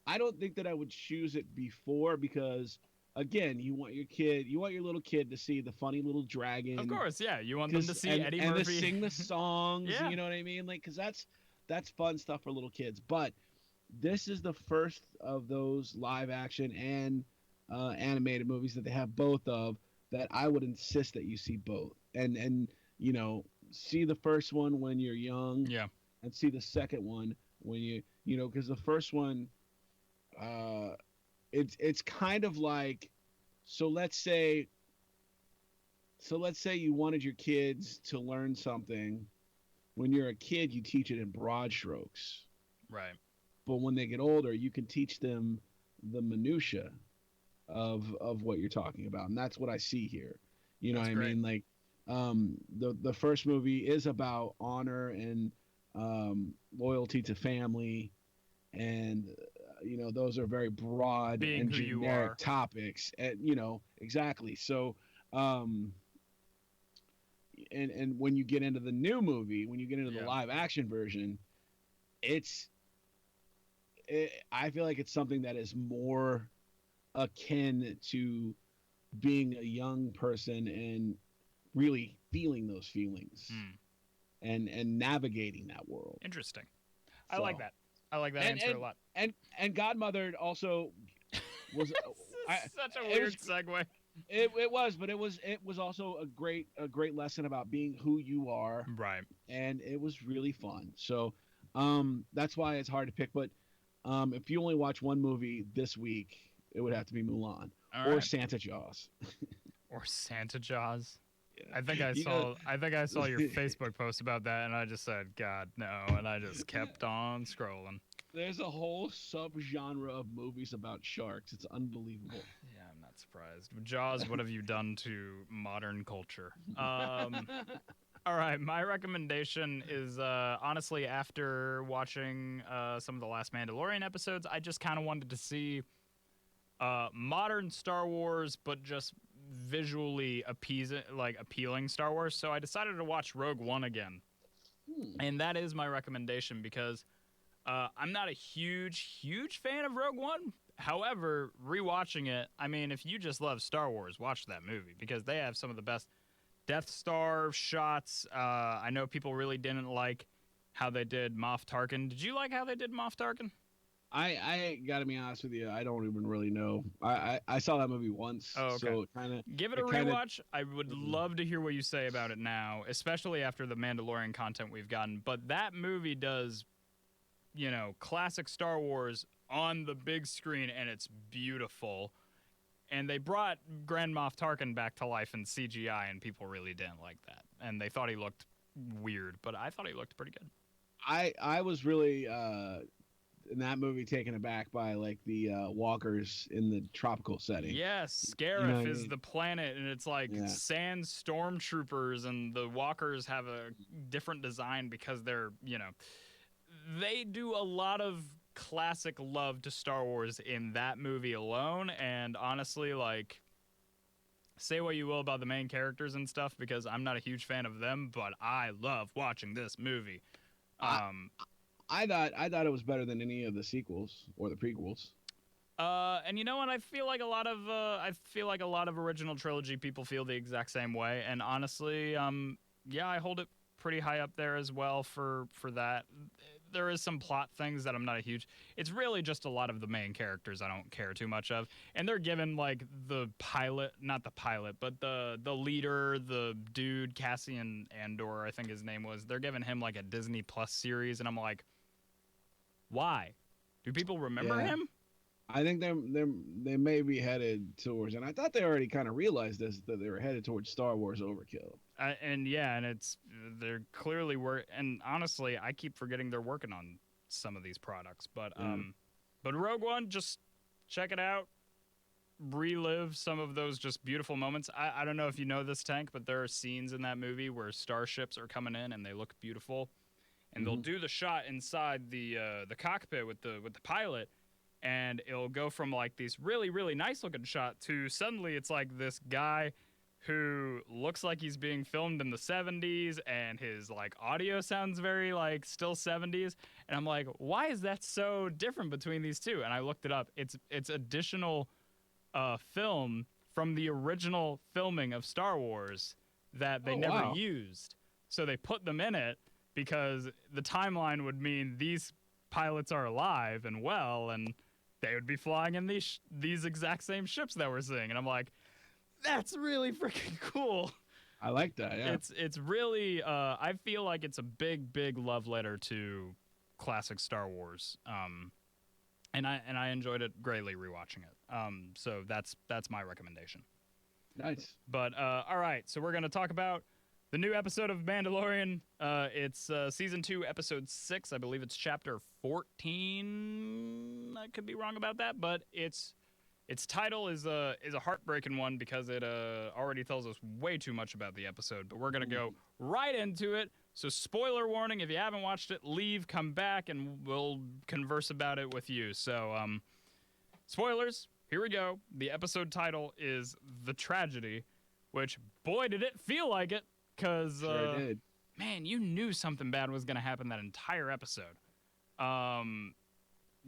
I don't think that I would choose it before because again, you want your little kid to see the funny little Of dragon course, yeah. You want them to cuz see Eddie and to Murphy. sing the songs, Yeah. you know what I mean? Like cuz that's fun stuff for little kids. But this is the first of those live action and animated movies that they have both of that I would insist that you see both. And you know, see the first one when you're young Yeah. and see the second one when because the first one uh it's kind of like so let's say you wanted your kids to learn something. When you're a kid you teach it in broad strokes, Right. but when they get older you can teach them the minutia of what you're talking about, and that's what I see here. You know what That's I great. mean? Like the first movie is about honor and loyalty to family, and those are very broad Being and who you generic are. topics, and exactly. So and when you get into the new movie, when you get into the Yeah. live action version, it's I feel like it's something that is more akin to being a young person and really feeling those feelings Hmm. and navigating that world. Interesting. I like So that. I like that and answer a and lot. and Godmother also was This I is such a it was weird segue. it was also a great lesson about being who you are, Right. and it was really fun. So that's why it's hard to pick, but if you only watch one movie this week, it would have to be Mulan All or right. Santa Jaws. Or Santa Jaws. I think Yeah. I saw I think I saw your Facebook post about that and I just said, God no, and I just kept on scrolling. There's a whole subgenre of movies about sharks. It's unbelievable. Yeah, I'm not surprised. Jaws, what have you done to modern culture? All right, my recommendation is honestly after watching some of the last Mandalorian episodes, I just kind of wanted to see modern Star Wars, but just visually appealing Star Wars. So I decided to watch Rogue One again, Hmm. and that is my recommendation because I'm not a huge fan of Rogue One. However, rewatching it, I mean, if you just love Star Wars, watch that movie because they have some of the best Death Star shots. I know people really didn't like how they did Moff Tarkin. Did you like how they did Moff Tarkin? I gotta be honest with you. I don't even really know. I saw that movie once, Oh, okay. so it kind of Give it a it kind of. rewatch. I would love to hear what you say about it now, especially after the Mandalorian content we've gotten. But that movie does, classic Star Wars on the big screen, and it's beautiful. And they brought Grand Moff Tarkin back to life in CGI, and people really didn't like that. And they thought he looked weird, but I thought he looked pretty good. I was really in that movie taken aback by like the walkers in the tropical setting. Yes, You know Scarif what I is mean? the planet, and it's like Yeah. sand stormtroopers, and the walkers have a different design because they're, they do a lot of classic love to Star Wars in that movie alone. And honestly, like, say what you will about the main characters and stuff, because I'm not a huge fan of them, but I love watching this movie. I, I thought it was better than any of the sequels or the prequels. And you know what? I feel like a lot of original trilogy people feel the exact same way. And honestly, yeah, I hold it pretty high up there as well for that. There is some plot things that I'm not a huge. It's really just a lot of the main characters I don't care too much of, and they're given like the pilot, not the pilot, but the leader, the dude Cassian Andor, I think his name was. They're giving him like a Disney Plus series, and I'm like, why? Do people remember Yeah. him? I think they may be headed towards, and I thought they already kind of realized this, that they were headed towards Star Wars overkill. And yeah, and they're clearly and honestly, I keep forgetting they're working on some of these products, but Rogue One, just check it out, relive some of those just beautiful moments. I don't know if you know this, Tank, but there are scenes in that movie where starships are coming in and they look beautiful, and they'll do the shot inside the cockpit with the pilot, and it'll go from like these really, really nice looking shot to suddenly it's like this guy who looks like he's being filmed in the 70s, and his like audio sounds very like still 70s, and I'm like, why is that so different between these two? And I looked it up. It's additional film from the original filming of Star Wars that they never used. So they put them in it because the timeline would mean these pilots are alive and well, and they would be flying in these exact same ships that we're seeing. And I'm like, that's really freaking cool. I like that. Yeah, it's really I feel like it's a big love letter to classic Star Wars. And I enjoyed it greatly rewatching it. So that's my recommendation. nice. But all right, so we're gonna talk about the new episode of Mandalorian. It's season 2, episode 6. I believe it's chapter 14. I could be wrong about that, but its title is a heartbreaking one because it already tells us way too much about the episode. But we're gonna go right into it. So spoiler warning: if you haven't watched it, leave, come back, and we'll converse about it with you. So spoilers. Here we go. The episode title is The Tragedy, which, boy, did it feel like it. Because, Sure did. man, you knew something bad was going to happen that entire episode.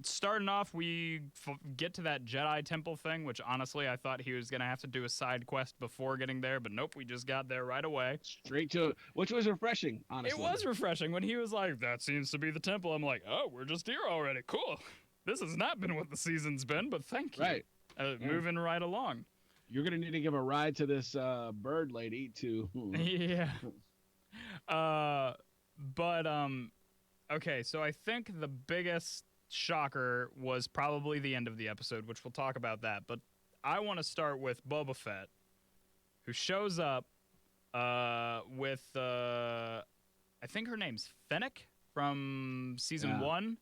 Starting off, we get to that Jedi temple thing, which honestly I thought he was going to have to do a side quest before getting there, but nope, we just got there right away. Straight to it, which was refreshing, honestly. It was refreshing when he was like, that seems to be the temple. I'm like, oh, we're just here already. Cool. This has not been what the season's been, but thank you. Right. Moving right along. You're going to need to give a ride to this bird lady to... Yeah. Okay, so I think the biggest shocker was probably the end of the episode, which we'll talk about that. But I want to start with Boba Fett, who shows up with, I think her name's Fennec from season 1,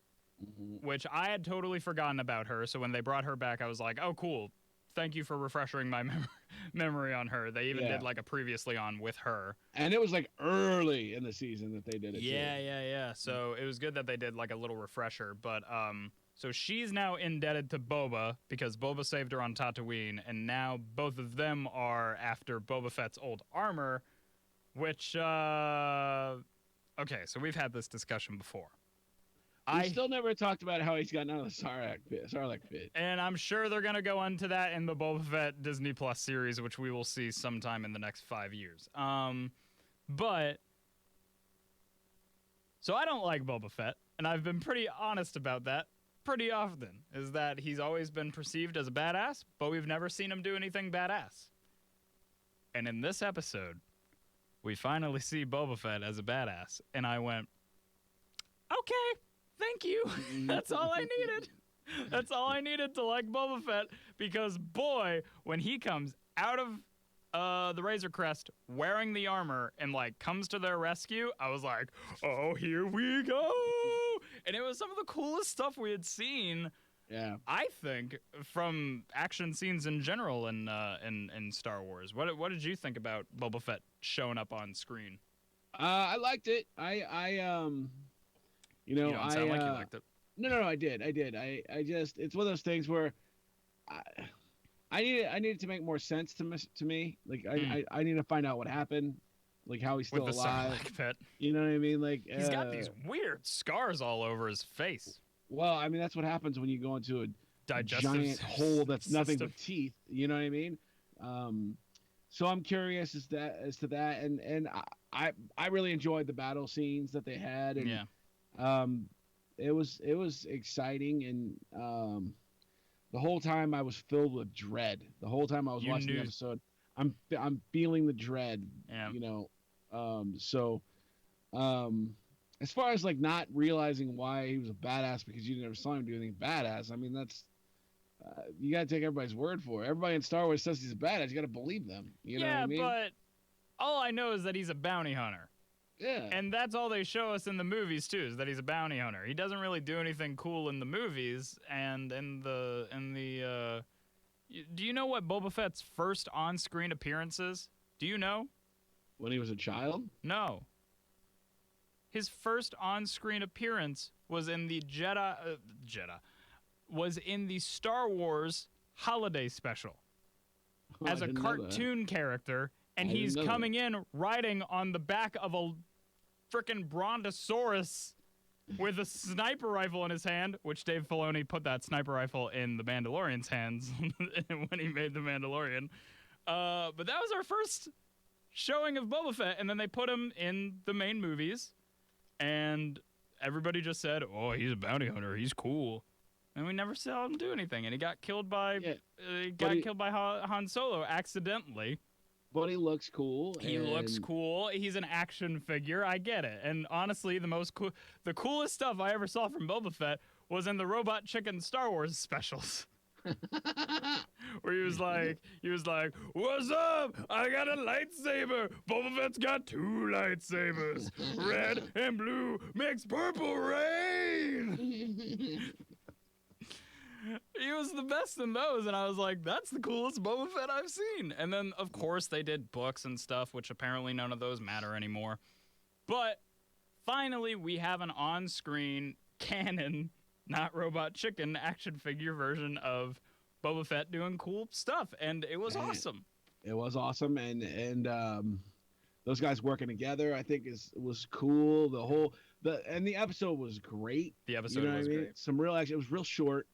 which I had totally forgotten about her. So when they brought her back, I was like, oh, cool. Thank you for refreshing my memory on her. They even did like a previously on with her. And it was like early in the season that they did it. Yeah. So it was good that they did like a little refresher. But so she's now indebted to Boba because Boba saved her on Tatooine, and now both of them are after Boba Fett's old armor, which okay, so we've had this discussion before. We still never talked about how he's gotten out of the Sarlacc pit. And I'm sure they're going to go into that in the Boba Fett Disney Plus series, which we will see sometime in the next 5 years. But so I don't like Boba Fett, and I've been pretty honest about that pretty often, is that he's always been perceived as a badass, but we've never seen him do anything badass. And in this episode, we finally see Boba Fett as a badass, and I went, okay. Thank you. That's all I needed. That's all I needed to like Boba Fett, because boy, when he comes out of the Razor Crest wearing the armor and like comes to their rescue, I was like, oh, here we go. And it was some of the coolest stuff we had seen. Yeah, I think, from action scenes in general in Star Wars. What did you think about Boba Fett showing up on screen? I liked it. You don't sound like you liked it. No, I did. I just, it's one of those things where I, I needed to make more sense to me. Like I need to find out what happened, like how he's still With the alive. Sarlacc pit. You know what I mean? Like He's got these weird scars all over his face. Well, I mean that's what happens when you go into a Digestive giant hole that's nothing system. but teeth. You know what I mean? So I'm curious as to that, and I really enjoyed the battle scenes that they had, and Yeah. it was exciting, and the whole time I was filled with dread. The whole time I was watching the episode, I'm feeling the dread. Yeah. You know, so as far as like not realizing why he was a badass because you never saw him do anything badass, I mean that's you gotta take everybody's word for it. Everybody in Star Wars says he's a badass. You gotta believe them. You know what I mean? But all I know is that he's a bounty hunter. Yeah. And that's all they show us in the movies too, is that he's a bounty hunter. He doesn't really do anything cool in the movies, and in the do you know what Boba Fett's first on-screen appearance is? Do you know? When he was a child? No. His first on-screen appearance was in the was in the Star Wars holiday special as a cartoon character, and he's coming in riding on the back of a frickin' brontosaurus with a sniper rifle in his hand, which Dave Filoni put that sniper rifle in the Mandalorian's hands when he made the Mandalorian. But that was our first showing of Boba Fett, and then they put him in the main movies, and everybody just said, "Oh, he's a bounty hunter. He's cool." And we never saw him do anything, and he got killed by Han Solo accidentally. But he looks cool. He looks cool. He's an action figure. I get it. And honestly, the coolest stuff I ever saw from Boba Fett was in the Robot Chicken Star Wars specials. Where he was like, "What's up? I got a lightsaber. Boba Fett's got 2 lightsabers. Red and blue makes purple rain." He was the best in those, and I was like, that's the coolest Boba Fett I've seen. And then, of course, they did books and stuff, which apparently none of those matter anymore. But finally, we have an on-screen canon, not Robot Chicken, action figure version of Boba Fett doing cool stuff, and it was awesome. It was awesome, and those guys working together, I think, was cool. The episode was great. The episode was great. Some real action. It was real short.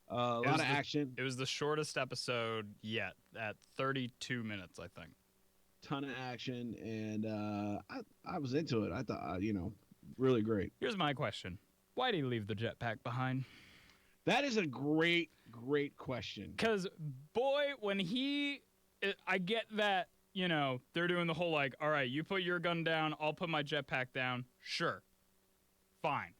A lot of action. It was the shortest episode yet, at 32 minutes, I think. Ton of action, and I was into it. I thought, really great. Here's my question. Why did he leave the jetpack behind? That is a great question. Because, boy, I get that, they're doing the whole, like, all right, you put your gun down, I'll put my jetpack down. Sure. Fine.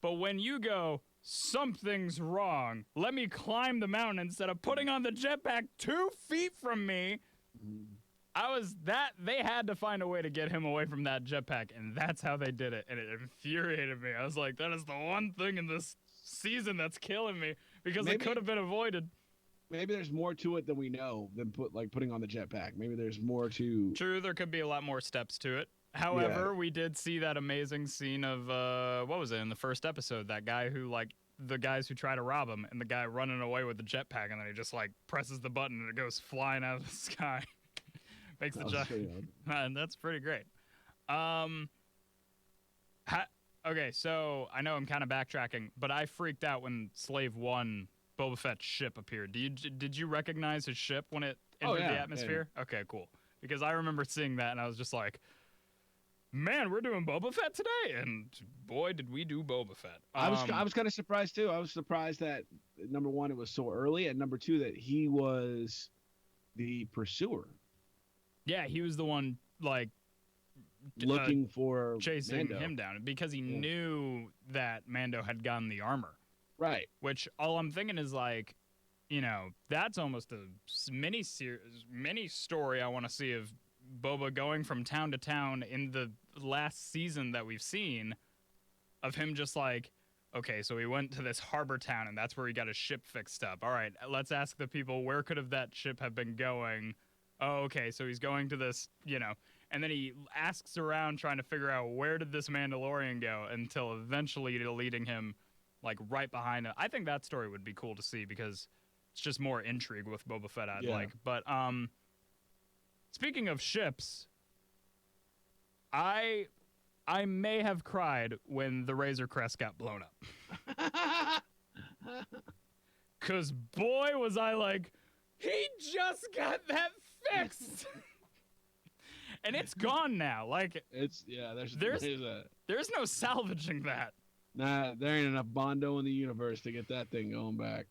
But when you go, something's wrong, let me climb the mountain instead of putting on the jetpack 2 feet from me, they had to find a way to get him away from that jetpack, and that's how they did it, and it infuriated me. I was like, that is the one thing in this season that's killing me, because it could have been avoided. Maybe there's more to it than we know than putting on the jetpack. Maybe there's more to... True, there could be a lot more steps to it. However, we did see that amazing scene of, what was it, in the first episode? That guy who, the guys who try to rob him, and the guy running away with the jetpack, and then he just, presses the button, and it goes flying out of the sky. Makes the jetpack. And that's pretty great. Okay, so I know I'm kind of backtracking, but I freaked out when Slave 1, Boba Fett's ship appeared. Did you recognize his ship when it entered the atmosphere? Yeah. Okay, cool. Because I remember seeing that, and I was just like, man, we're doing Boba Fett today, and boy, did we do Boba Fett. I was kind of surprised too. I was surprised that number 1, it was so early, and number 2, that he was the pursuer. Yeah, he was the one looking for chasing Mando. him down, because he knew that Mando had gotten the armor. Right. Which all I'm thinking is like, that's almost a mini story I want to see of Boba going from town to town in the last season that we've seen, of him just like, okay, so he went to this harbor town and that's where he got his ship fixed up. All right, let's ask the people, where could have that ship have been going? Oh, okay, so he's going to this, and then he asks around trying to figure out where did this Mandalorian go until eventually leading him like right behind it. I think that story would be cool to see because it's just more intrigue with Boba Fett, I'd like. But speaking of ships, I may have cried when the Razor Crest got blown up. Cause boy was I like, he just got that fixed. And it's gone now. Like there's no salvaging that. Nah, there ain't enough Bondo in the universe to get that thing going back.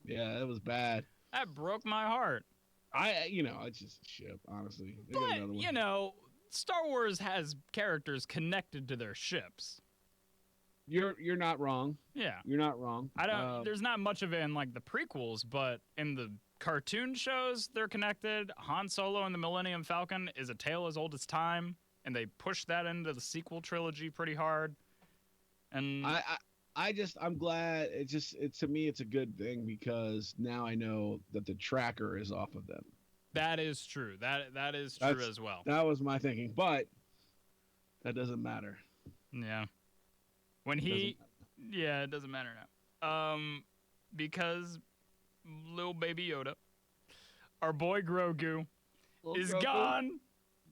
Yeah, that was bad. That broke my heart. It's just a ship, honestly. But, Star Wars has characters connected to their ships. You're not wrong. Yeah. You're not wrong. There's not much of it in like the prequels, but in the cartoon shows they're connected. Han Solo and the Millennium Falcon is a tale as old as time, and they push that into the sequel trilogy pretty hard. And I'm glad. To me it's a good thing because now I know that the tracker is off of them. That is true. That is true as well. That was my thinking, but that doesn't matter. Yeah. It doesn't matter now. Because little baby Yoda, our boy Grogu, is gone.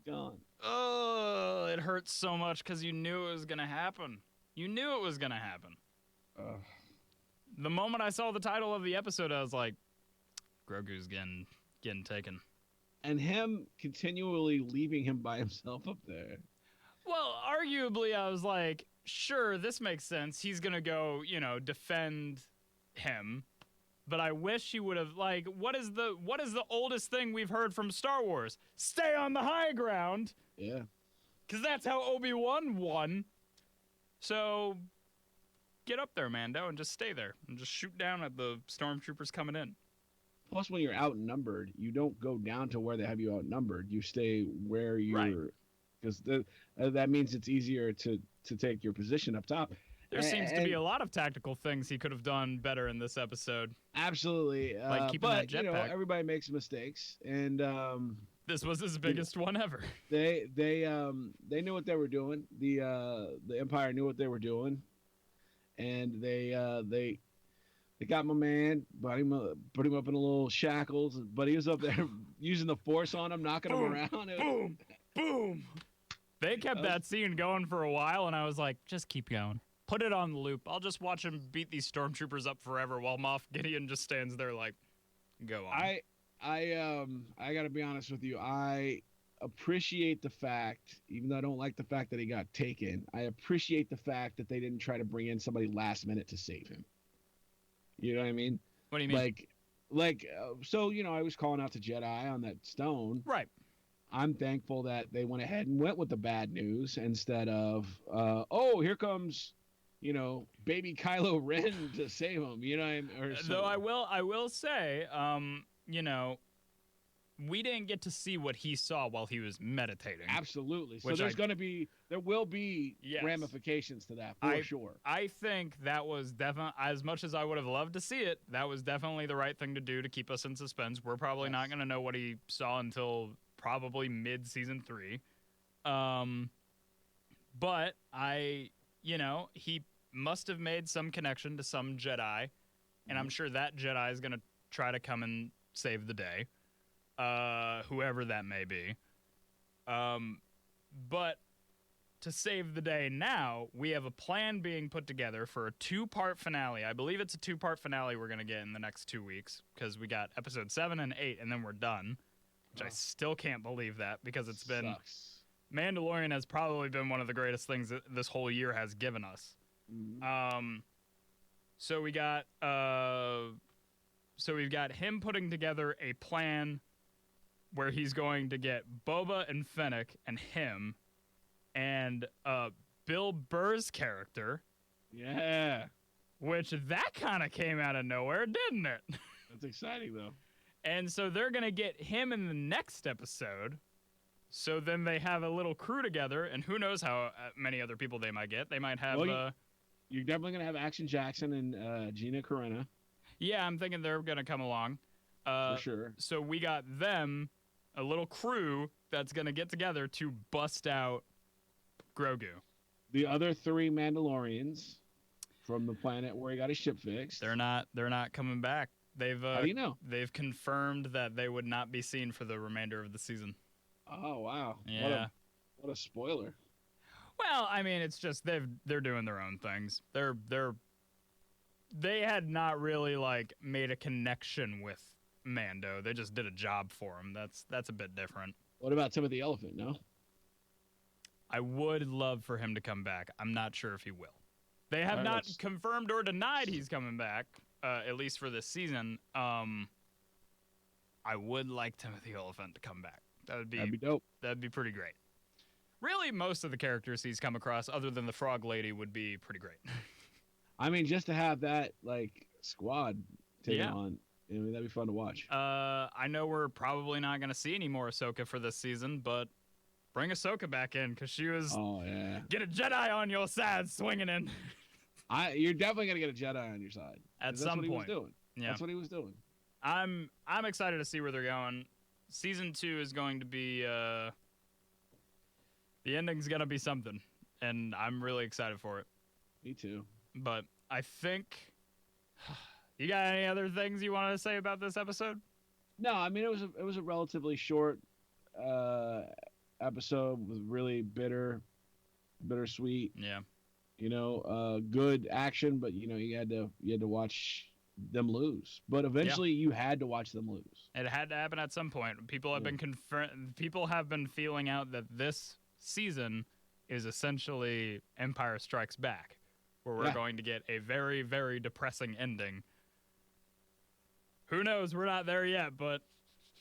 Gone. Oh, it hurts so much because you knew it was gonna happen. The moment I saw the title of the episode, I was like, Grogu's getting taken. And him continually leaving him by himself up there. Well, arguably, I was like, sure, this makes sense. He's gonna go, defend him. But I wish he would have, like, what is the oldest thing we've heard from Star Wars? Stay on the high ground. Yeah. Because that's how Obi-Wan won. So get up there, Mando, and just stay there. And just shoot down at the stormtroopers coming in. Plus, when you're outnumbered, you don't go down to where they have you outnumbered. You stay where you're... Right. Because that means it's easier to take your position up top. There seems to be a lot of tactical things he could have done better in this episode. Absolutely. Like keeping that jetpack. Everybody makes mistakes. And... this was his biggest one ever. They knew what they were doing. The Empire knew what they were doing, and they got my man, put him up in a little shackles, but he was up there using the Force on him, knocking him around. Boom, boom. They kept that scene going for a while, and I was like, just keep going. Put it on the loop. I'll just watch him beat these stormtroopers up forever while Moff Gideon just stands there like, go on. I gotta be honest with you. I appreciate the fact, even though I don't like the fact that he got taken, I appreciate the fact that they didn't try to bring in somebody last minute to save him. You know what I mean? What do you mean? So, I was calling out to Jedi on that stone. Right. I'm thankful that they went ahead and went with the bad news instead of, here comes, baby Kylo Ren to save him. You know what I mean? Though I will say, we didn't get to see what he saw while he was meditating. Absolutely. So there will be ramifications to that for sure. I think that was definitely, as much as I would have loved to see it, that was definitely the right thing to do to keep us in suspense. We're probably not going to know what he saw until probably mid-season 3. But he must have made some connection to some Jedi, and I'm sure that Jedi is going to try to come and save the day. Whoever that may be. But to save the day now, we have a plan being put together for a 2-part finale. I believe it's a 2-part finale we're going to get in the next 2 weeks because we got episode 7 and 8 and then we're done, which I still can't believe that because it's been... Sucks. Mandalorian has probably been one of the greatest things that this whole year has given us. Mm-hmm. So we've got him putting together a plan where he's going to get Boba and Fennec and him and Bill Burr's character. Yeah. which that kind of came out of nowhere, didn't it? That's exciting, though. And so they're going to get him in the next episode. So then they have a little crew together, and who knows how many other people they might get. They might have... Well, you're definitely going to have Action Jackson and Gina Carano. Yeah, I'm thinking they're going to come along. For sure. So we got them, a little crew that's going to get together to bust out Grogu. The other 3 Mandalorians from the planet where he got his ship fixed. They're not coming back. They've How do you know? They've confirmed that they would not be seen for the remainder of the season. Oh wow! Yeah. What a spoiler. Well, I mean, it's just they're doing their own things. They had not really like made a connection with Mando. They just did a job for him. That's a bit different. What about Timothy Elephant? No. I would love for him to come back. I'm not sure if he will. They have not confirmed or denied he's coming back, at least for this season. I would like Timothy Oliphant to come back. That'd be dope. That'd be pretty great. Really, most of the characters he's come across, other than the Frog Lady, would be pretty great. I mean, just to have that like squad taken on, I mean, that'd be fun to watch. I know we're probably not going to see any more Ahsoka for this season, but bring Ahsoka back in because she was. Oh yeah. Get a Jedi on your side, swinging in. You're definitely gonna get a Jedi on your side at some point. He was doing. Yeah. That's what he was doing. I'm excited to see where they're going. Season 2 is going to be the ending's gonna be something, and I'm really excited for it. Me too. But I think you got any other things you wanted to say about this episode? No, I mean it was a relatively short episode with really bittersweet. Yeah. You know, good action, but you know you had to watch them lose. But eventually, you had to watch them lose. It had to happen at some point. People have been people have been feeling out that this season is essentially Empire Strikes Back, where we're going to get a very, very depressing ending. Who knows? We're not there yet, but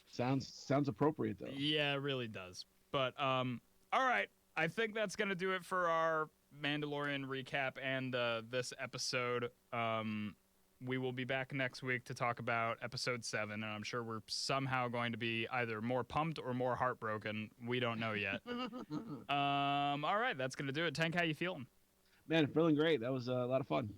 sounds appropriate though. Yeah, it really does. But all right, I think that's gonna do it for our Mandalorian recap and this episode. We will be back next week to talk about episode 7, and I'm sure we're somehow going to be either more pumped or more heartbroken. We don't know yet. All right, that's gonna do it. Tank, how you feeling? Man, feeling great. That was a lot of fun.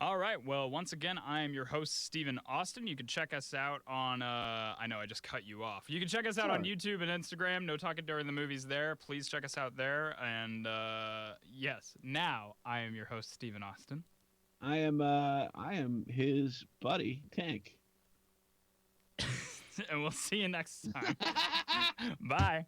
All right. Well, once again, I am your host, Stephen Austin. You can check us out on, I know I just cut you off. You can check us out on YouTube and Instagram. No Talking During the Movies there. Please check us out there. And yes, now I am your host, Stephen Austin. I am his buddy, Tank. And we'll see you next time. Bye.